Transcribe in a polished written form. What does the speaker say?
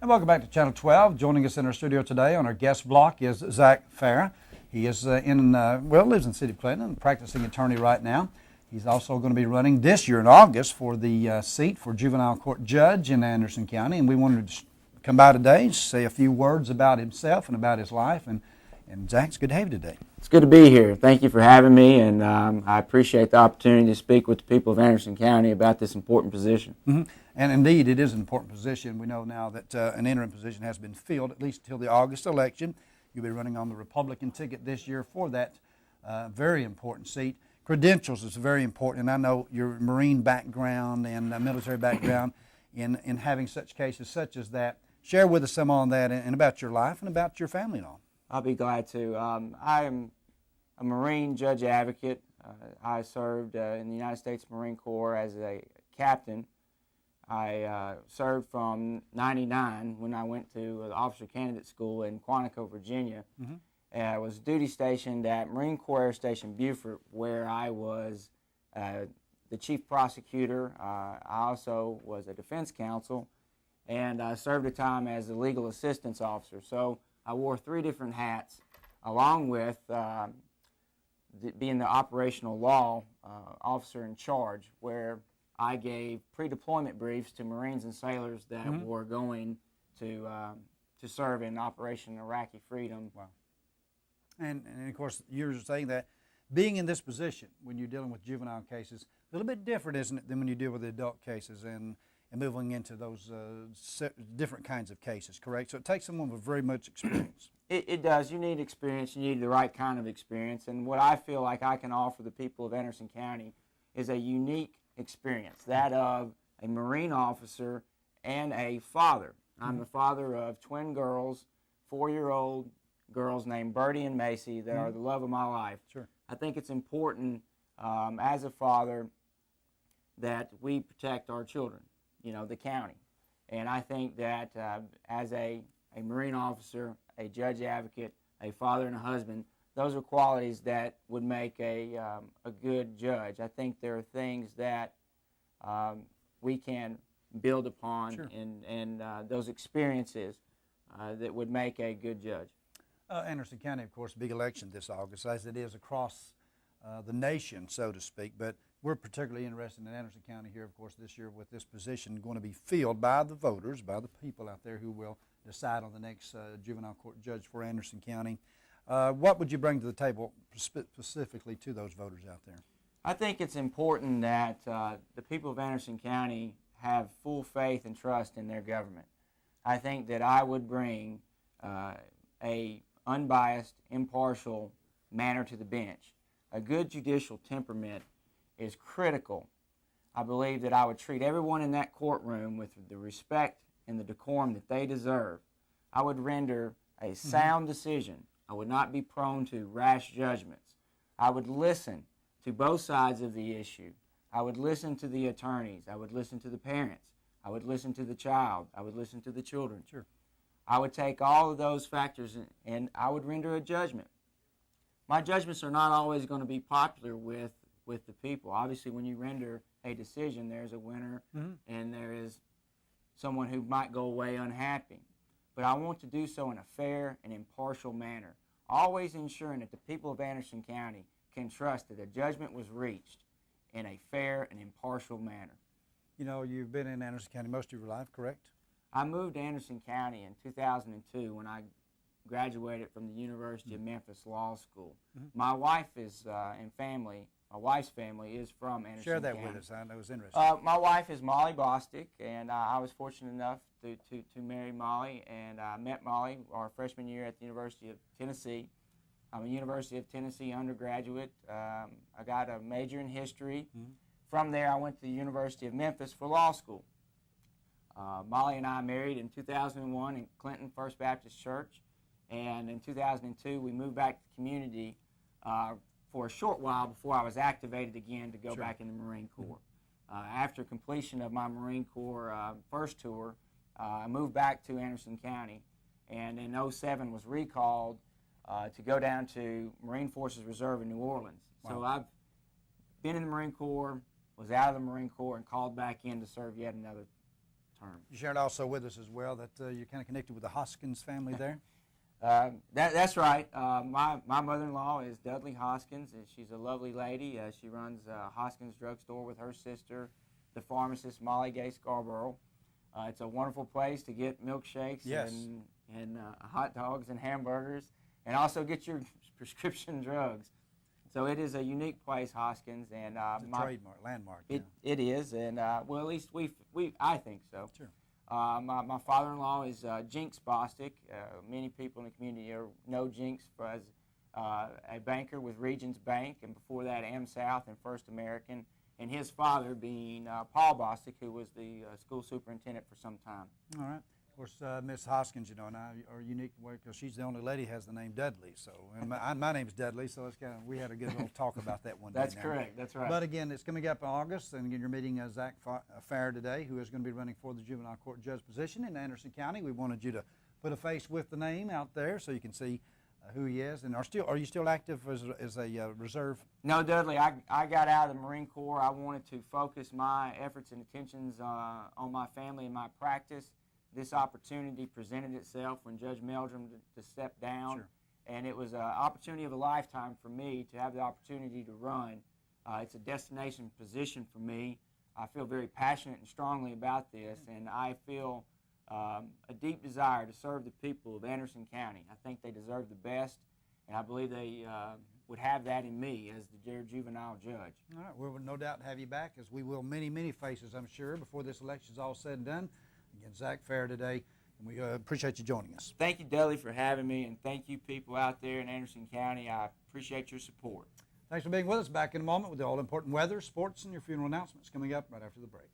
And welcome back to Channel 12. Joining us in our studio today on our guest block is Zach Farrar. He is lives in the city of Clinton, practicing attorney right now. He's also going to be running this year in August for the seat for juvenile court judge in Anderson County. And we wanted to come by today and say a few words about himself and about his life. And Zach, it's good to have you today. It's good to be here. Thank you for having me, and I appreciate the opportunity to speak with the people of Anderson County about this important position. Mm-hmm. And indeed, it is an important position. We know now that an interim position has been filled, at least until the August election. You'll be running on the Republican ticket this year for that very important seat. Credentials is very important, and I know your Marine background and military background in having such cases such as that. Share with us some on that and about your life and about your family and all. I'll be glad to. I am a Marine judge advocate. I served in the United States Marine Corps as a captain. I served from '99 when I went to the Officer Candidate School in Quantico, Virginia. Mm-hmm. I was duty stationed at Marine Corps Air Station Beaufort, where I was the chief prosecutor. I also was a defense counsel, and I served a time as a legal assistance officer. So I wore 3 different hats, along with being the operational law officer in charge, where I gave pre-deployment briefs to Marines and sailors that mm-hmm. were going to serve in Operation Iraqi Freedom. Wow. And of course, you're saying that being in this position when you're dealing with juvenile cases, a little bit different, isn't it, than when you deal with the adult cases and moving into those different kinds of cases, correct? So it takes someone with very much experience. It does. You need experience. You need the right kind of experience. And what I feel like I can offer the people of Anderson County is a unique experience, that of a Marine officer and a father. I'm the father of twin girls, 4-year-old girls named Birdie and Macy that are the love of my life. Sure. I think it's important as a father that we protect our children, the county. And I think that as a Marine officer, a judge advocate, a father and a husband, those are qualities that would make a good judge. I think there are things that we can build upon. Sure. and those experiences that would make a good judge. Anderson County, of course, big election this August, as it is across the nation, so to speak. But we're particularly interested in Anderson County here, of course, this year with this position going to be filled by the voters, by the people out there who will decide on the next juvenile court judge for Anderson County. What would you bring to the table specifically to those voters out there? I think it's important that the people of Anderson County have full faith and trust in their government. I think that I would bring a unbiased, impartial manner to the bench. A good judicial temperament is critical. I believe that I would treat everyone in that courtroom with the respect and the decorum that they deserve. I would render a sound decision. I would not be prone to rash judgments. I would listen to both sides of the issue. I would listen to the attorneys. I would listen to the parents. I would listen to the child. I would listen to the children. Sure. I would take all of those factors and I would render a judgment. My judgments are not always going to be popular with the people. Obviously, when you render a decision, there's a winner and there is someone who might go away unhappy. But I want to do so in a fair and impartial manner, always ensuring that the people of Anderson County can trust that a judgment was reached in a fair and impartial manner. You've been in Anderson County most of your life, correct? I moved to Anderson County in 2002 when I graduated from the University of Memphis Law School. My wife is my wife's family is from Anderson County. Share that with us. I know it's interesting. My wife is Molly Bostick, and I was fortunate enough to marry Molly, and I met Molly our freshman year at the University of Tennessee. I'm a University of Tennessee undergraduate. I got a major in history. From there, I went to the University of Memphis for law school. Molly and I married in 2001 in Clinton First Baptist Church, and in 2002 we moved back to the community for a short while before I was activated again to go back in the Marine Corps. After completion of my Marine Corps first tour, I moved back to Anderson County, and in 2007 was recalled to go down to Marine Forces Reserve in New Orleans. Wow. So I've been in the Marine Corps, was out of the Marine Corps, and called back in to serve yet another term. You shared also with us as well that you're kind of connected with the Hoskins family there. That's right. My mother-in-law is Dudley Hoskins, and she's a lovely lady. She runs Hoskins Drugstore with her sister, the pharmacist Molly Gay Scarborough. It's a wonderful place to get milkshakes Yes. and hot dogs and hamburgers, and also get your prescription drugs. So it is a unique place, Hoskins, and It's a trademark, landmark. it is, and well, at least I think so. Sure. My father-in-law is Jinx Bostic. Many people in the community know Jinx as a banker with Regions Bank, and before that, AmSouth and First American. And his father being Paul Bostic, who was the school superintendent for some time. All right. Of course, Miss Hoskins, you know, and I are unique because she's the only lady who has the name Dudley. So, and my name's Dudley, so it's kind of, we had a good little talk about that one day. That's correct. That's right. But again, it's coming up in August, and again, you're meeting Zach Farrar today, who is going to be running for the juvenile court judge position in Anderson County. We wanted you to put a face with the name out there so you can see who he is. And are you still active as a reserve? No, Dudley, I got out of the Marine Corps. I wanted to focus my efforts and attentions on my family and my practice. This opportunity presented itself when Judge Meldrum to step down. Sure. And it was an opportunity of a lifetime for me to have the opportunity to run. It's a destination position for me. I feel very passionate and strongly about this, and I feel a deep desire to serve the people of Anderson County. I think they deserve the best, and I believe they would have that in me as their juvenile judge. All right, we will no doubt have you back, as we will many, many faces, I'm sure, before this election is all said and done. Again, Zach Farrar today, and we appreciate you joining us. Thank you, Dudley, for having me, and thank you, people out there in Anderson County. I appreciate your support. Thanks for being with us. Back in a moment with the all-important weather, sports, and your funeral announcements coming up right after the break.